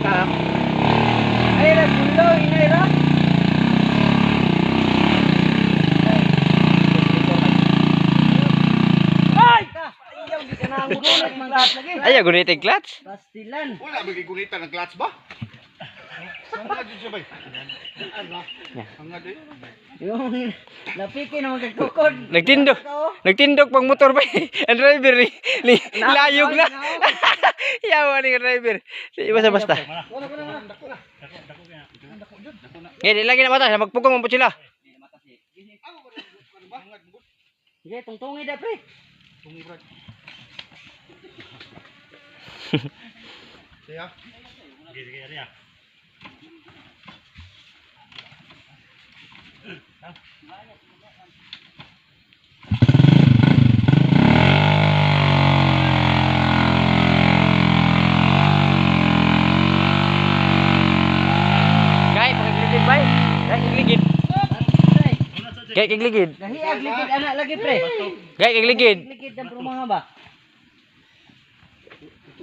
Ay, pulo, inay ra. Ay! Ayaw, di ka na ang gunit, mga clutch lagi. Ayaw gunit ang clutch. Pastilan. Wala magigunitan ng clutch ba? Hangad yun siya ba? Hangad eh. Yung napiki na magkakukod. Nagtindog pang motor ba? Ang driver ni layog na. Yawa ni driver. Basta. Ngayon, lagi na mata. Magpugong mo sila. Sige, tungtungi da, pre. Tungi brad. Siya. Sige, Ria. Gay kagligid. Gahiag, ligid anak lagi, pre. Gay kagligid. Ligid ang perumahan ba?